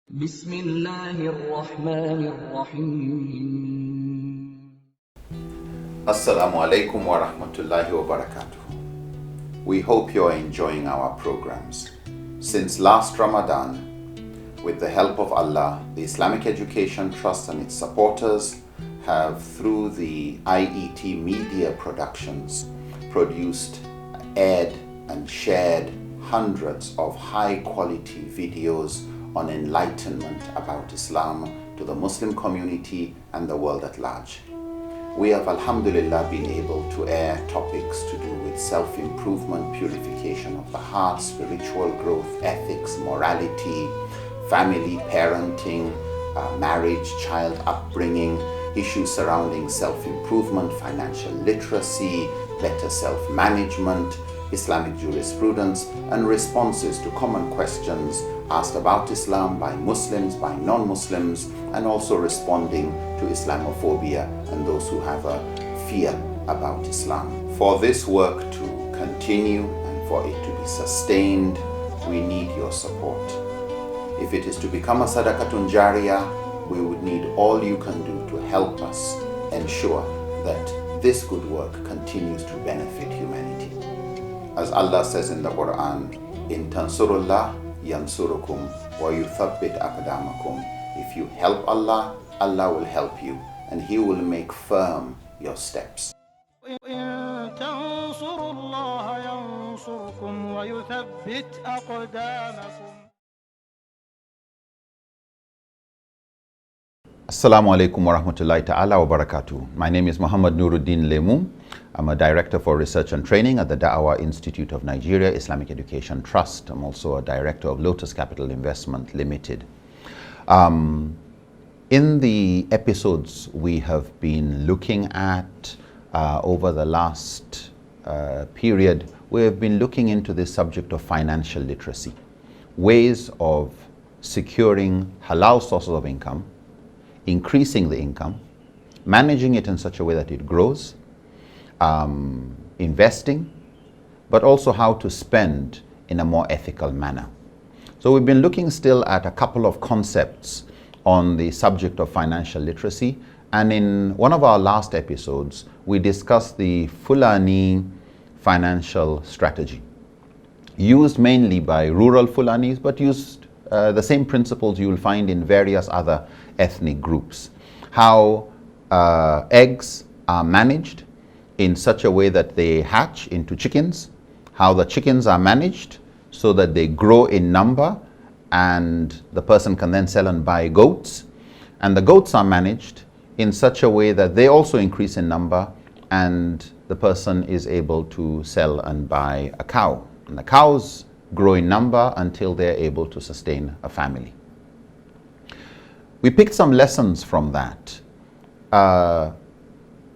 بسم الله الرحمن الرحيم. Assalamu alaikum wa rahmatullahi wa barakatuh. We hope you are enjoying our programs. Since last Ramadan, with the help of Allah, the Islamic Education Trust and its supporters have, through the IET Media Productions, produced, aired and shared hundreds of high-quality videos on enlightenment about Islam to the Muslim community and the world at large. We have, alhamdulillah, been able to air topics to do with self-improvement, purification of the heart, spiritual growth, ethics, morality, family, parenting, marriage, child upbringing, issues surrounding self-improvement, financial literacy, better self-management, Islamic jurisprudence, and responses to common questions asked about Islam by Muslims, by non-Muslims, and also responding to Islamophobia and those who have a fear about Islam. For this work to continue and for it to be sustained, we need your support. If it is to become a sadaqatun jariyah, we would need all you can do to help us ensure that this good work continues to benefit humanity. As Allah says in the Quran, in tansurullah yansurukum wa yuthabbit aqdamakum. If you help Allah, Allah will help you and He will make firm your steps. إن تنصروا الله ينصركم ويثبت أقدامكم. Assalamu alaikum wa rahmatullahi ta'ala wa barakatuh. My name is Muhammad Nuruddin Lemu. I'm a director for research and training at the Da'wah Institute of Nigeria Islamic Education Trust. I'm also a director of Lotus Capital Investment Limited. In the episodes we have been looking at over the last period, we have been looking into this subject of financial literacy, ways of securing halal sources of income, increasing the income, managing it in such a way that it grows, investing, but also how to spend in a more ethical manner. So we've been looking still at a couple of concepts on the subject of financial literacy, and in one of our last episodes we discussed the Fulani financial strategy, used mainly by rural Fulanis, but used the same principles you will find in various other ethnic groups. How eggs are managed in such a way that they hatch into chickens, how the chickens are managed so that they grow in number and the person can then sell and buy goats, and the goats are managed in such a way that they also increase in number and the person is able to sell and buy a cow, and the cows grow in number until they're able to sustain a family. We picked some lessons from that.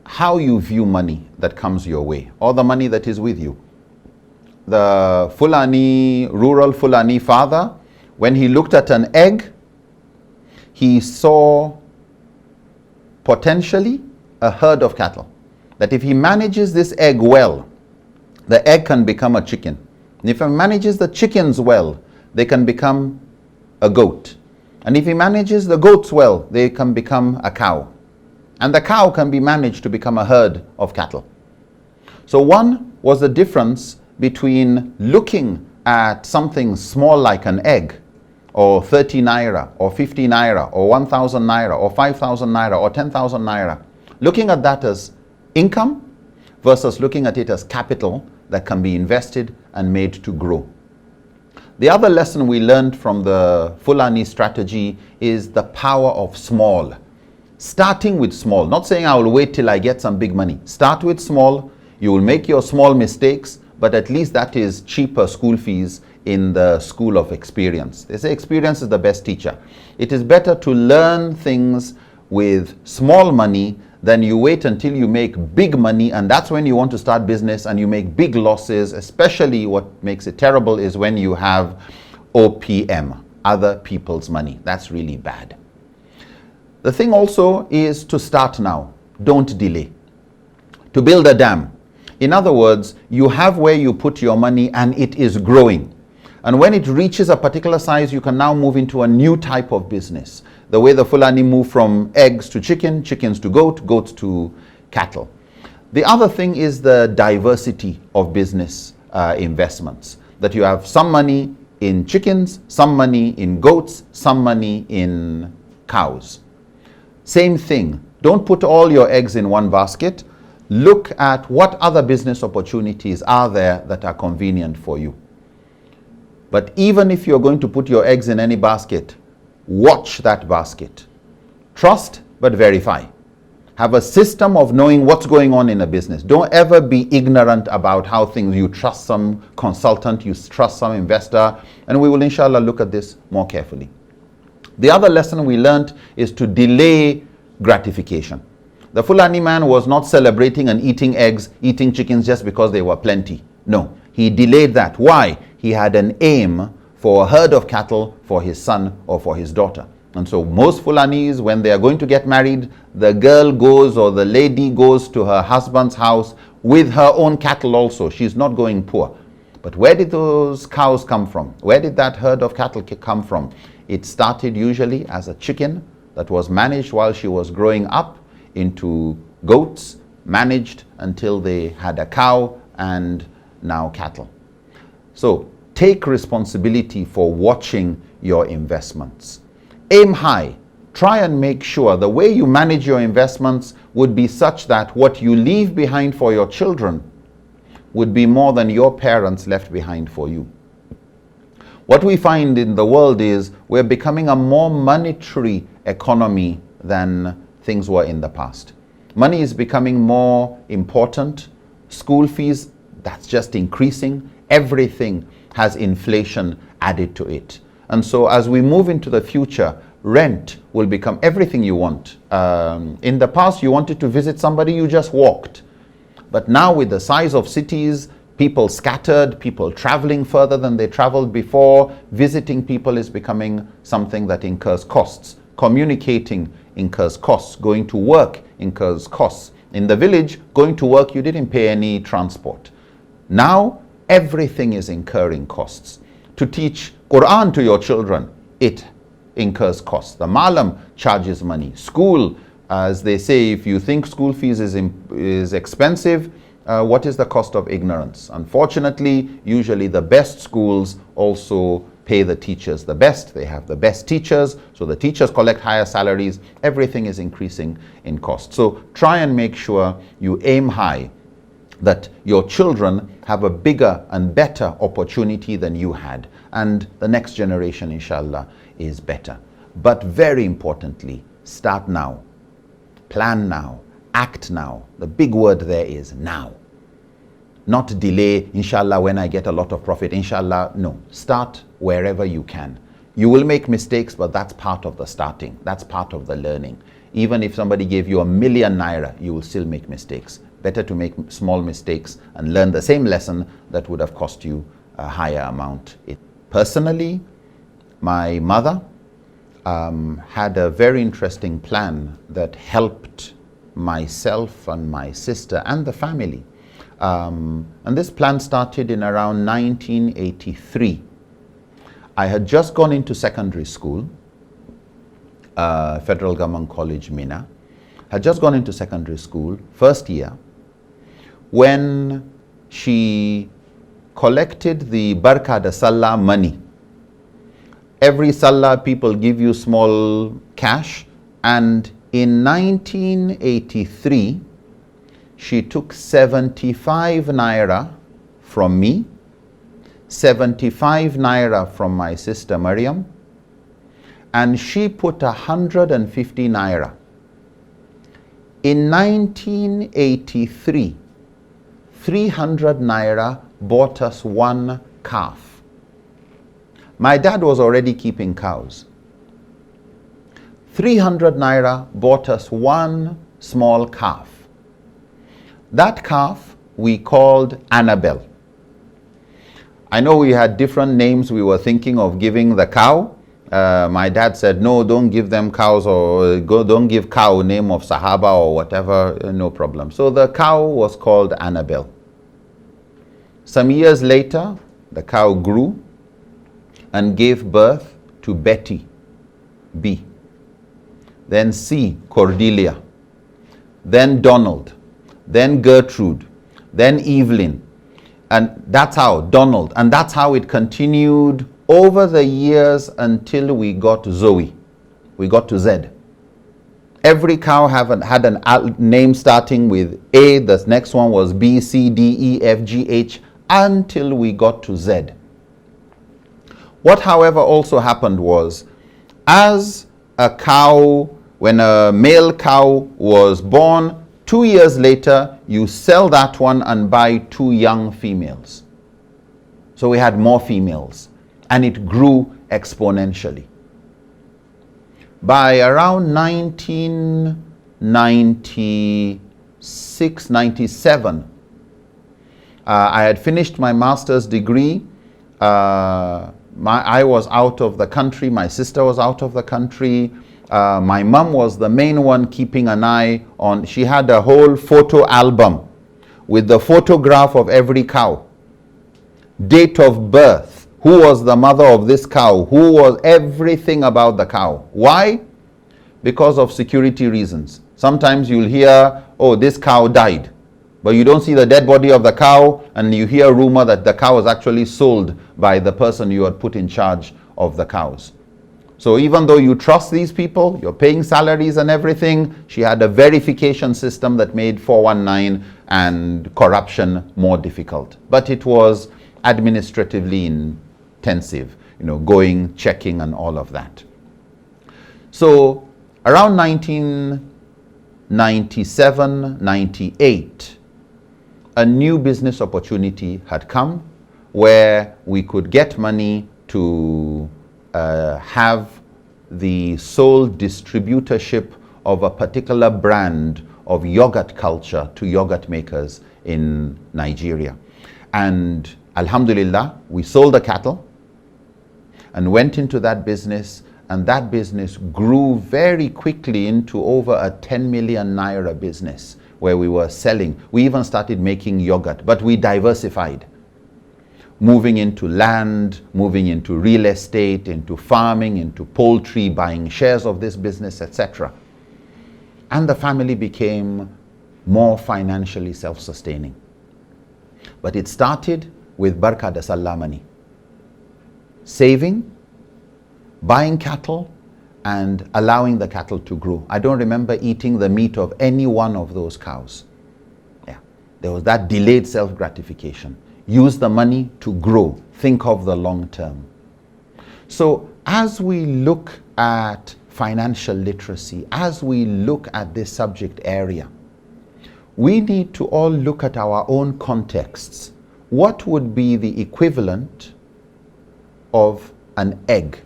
How you view money that comes your way, or the money that is with you. The Fulani, rural Fulani father, when he looked at an egg, he saw potentially a herd of cattle. That if he manages this egg well, the egg can become a chicken. And if he manages the chickens well, they can become a goat. And if he manages the goats well, they can become a cow. And the cow can be managed to become a herd of cattle. So one was the difference between looking at something small like an egg, or 30 naira, or 50 naira, or 1,000 naira, or 5,000 naira, or 10,000 naira, looking at that as income versus looking at it as capital that can be invested and made to grow. The other lesson we learned from the Fulani strategy is the power of small. Starting with small, not saying I will wait till I get some big money. Start with small, you will make your small mistakes, but at least that is cheaper school fees in the school of experience. They say experience is the best teacher. It is better to learn things with small money than you wait until you make big money, and that's when you want to start business and you make big losses. Especially what makes it terrible is when you have OPM, other people's money. That's really bad. The thing also is to start now, don't delay. To build a dam. In other words, you have where you put your money and it is growing. And when it reaches a particular size, you can now move into a new type of business. The way the Fulani move from eggs to chicken, chickens to goat, goats to cattle. The other thing is the diversity of business investments. That you have some money in chickens, some money in goats, some money in cows. Same thing. Don't put all your eggs in one basket. Look at what other business opportunities are there that are convenient for you. But even if you're going to put your eggs in any basket, watch that basket. Trust but verify. Have a system of knowing what's going on in a business. Don't ever be ignorant about how things, you trust some consultant, you trust some investor, and we will inshallah look at this more carefully. The other lesson we learned is to delay gratification. The Fulani man was not celebrating and eating eggs, eating chickens just because they were plenty. No, he delayed that. Why? He had an aim for a herd of cattle for his son or for his daughter. And so most Fulanis, when they are going to get married, the girl goes or the lady goes to her husband's house with her own cattle also. She's not going poor. But where did those cows come from? Where did that herd of cattle come from? It started usually as a chicken that was managed while she was growing up into goats, managed until they had a cow and now cattle. So take responsibility for watching your investments. Aim high. Try and make sure the way you manage your investments would be such that what you leave behind for your children would be more than your parents left behind for you. What we find in the world is we're becoming a more monetary economy than things were in the past. Money is becoming more important. School fees, that's just increasing. Everything has inflation added to it. And so as we move into the future, rent will become everything you want. In the past, you wanted to visit somebody, you just walked. But now with the size of cities, people scattered, people traveling further than they traveled before, visiting people is becoming something that incurs costs. Communicating incurs costs. Going to work incurs costs. In the village, going to work, you didn't pay any transport. Now, everything is incurring costs. To teach Quran to your children, it incurs costs. The Malam charges money. School, as they say, if you think school fees is expensive, what is the cost of ignorance? Unfortunately, usually the best schools also pay the teachers the best. They have the best teachers, so the teachers collect higher salaries. Everything is increasing in cost. So try and make sure you aim high, that your children have a bigger and better opportunity than you had. And the next generation, inshallah, is better. But very importantly, start now. Plan now. Act now. The big word there is now. Not delay, inshallah, when I get a lot of profit, inshallah. No. Start wherever you can. You will make mistakes, but that's part of the starting. That's part of the learning. Even if somebody gave you 1,000,000 naira, you will still make mistakes. Better to make small mistakes and learn the same lesson that would have cost you a higher amount. Personally, my mother had a very interesting plan that helped myself and my sister and the family. And this plan started in around 1983. I had just gone into secondary school, Federal Government College, Mina. Had just gone into secondary school, first year, when she collected the Barka da Sallah money. Every Salah people give you small cash, and in 1983 she took 75 naira from me, 75 naira from my sister Maryam, and she put 150 naira. In 1983, 300 naira bought us one calf. My dad was already keeping cows. 300 naira bought us one small calf. That calf we called Annabelle. I know we had different names we were thinking of giving the cow. My dad said, no, don't give them cows, or don't give cow name of Sahaba or whatever, no problem. So the cow was called Annabelle. Some years later, the cow grew. and gave birth to Betty, B. Then C, Cordelia. Then Donald. Then Gertrude. Then Evelyn. And that's how, Donald. And that's how it continued over the years until we got Zoe. We got to Z. Every cow had a name starting with A. The next one was B, C, D, E, F, G, H, until we got to Z. What, however, also happened was, as a cow, when a male cow was born, 2 years later, you sell that one and buy 2 young females. So we had more females, and it grew exponentially. By around 1996, 97, I had finished my master's degree. I was out of the country. My sister was out of the country. My mom was the main one keeping an eye on. She had a whole photo album with the photograph of every cow, date of birth, who was the mother of this cow, who was everything about the cow. Why? Because of security reasons. Sometimes you'll hear, oh, this cow died, but you don't see the dead body of the cow, and you hear a rumor that the cow was actually sold by the person you had put in charge of the cows. So even though you trust these people, you're paying salaries and everything, she had a verification system that made 419 and corruption more difficult. But it was administratively intensive, going, checking and all of that. So around 1997, 98, a new business opportunity had come where we could get money to have the sole distributorship of a particular brand of yogurt culture to yogurt makers in Nigeria. And alhamdulillah, we sold the cattle and went into that business, and that business grew very quickly into over a 10 million naira business where we were selling. We even started making yogurt, but we diversified, moving into land, moving into real estate, into farming, into poultry, buying shares of this business, etc. And the family became more financially self-sustaining. But it started with Barka da Sallah money. Saving, buying cattle, and allowing the cattle to grow. I don't remember eating the meat of any one of those cows. Yeah, there was that delayed self-gratification. Use the money to grow. Think of the long term. So as we look at financial literacy, as we look at this subject area, we need to all look at our own contexts. What would be the equivalent of an egg,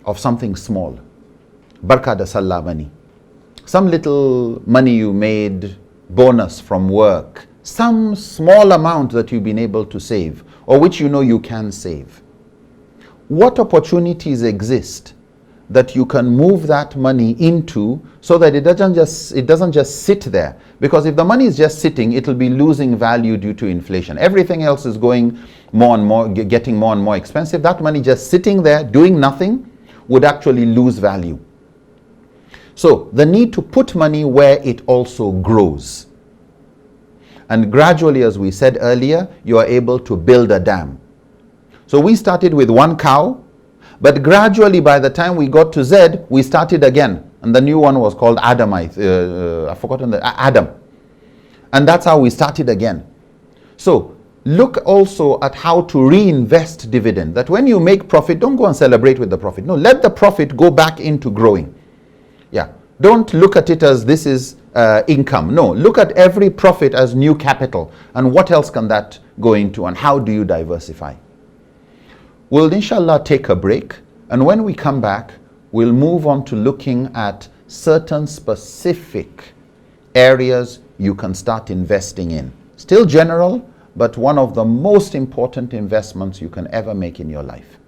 of something small? Barka da Sallah money. Some little money you made, bonus from work, some small amount that you've been able to save, or which you can save. What opportunities exist that you can move that money into so that it doesn't just sit there? Because if the money is just sitting, it will be losing value due to inflation. Everything else is going more and more, getting more and more expensive. That money just sitting there doing nothing would actually lose value. So the need to put money where it also grows. And gradually, as we said earlier, you are able to build a dam. So we started with 1 cow, but gradually by the time we got to Z, we started again. And the new one was called Adam. I've forgotten Adam. And that's how we started again. So look also at how to reinvest dividend. That when you make profit, don't go and celebrate with the profit. No, let the profit go back into growing. Yeah. Don't look at it as this is income. No, look at every profit as new capital. And what else can that go into? And how do you diversify? We'll inshallah take a break. And when we come back, we'll move on to looking at certain specific areas you can start investing in. Still general, but one of the most important investments you can ever make in your life.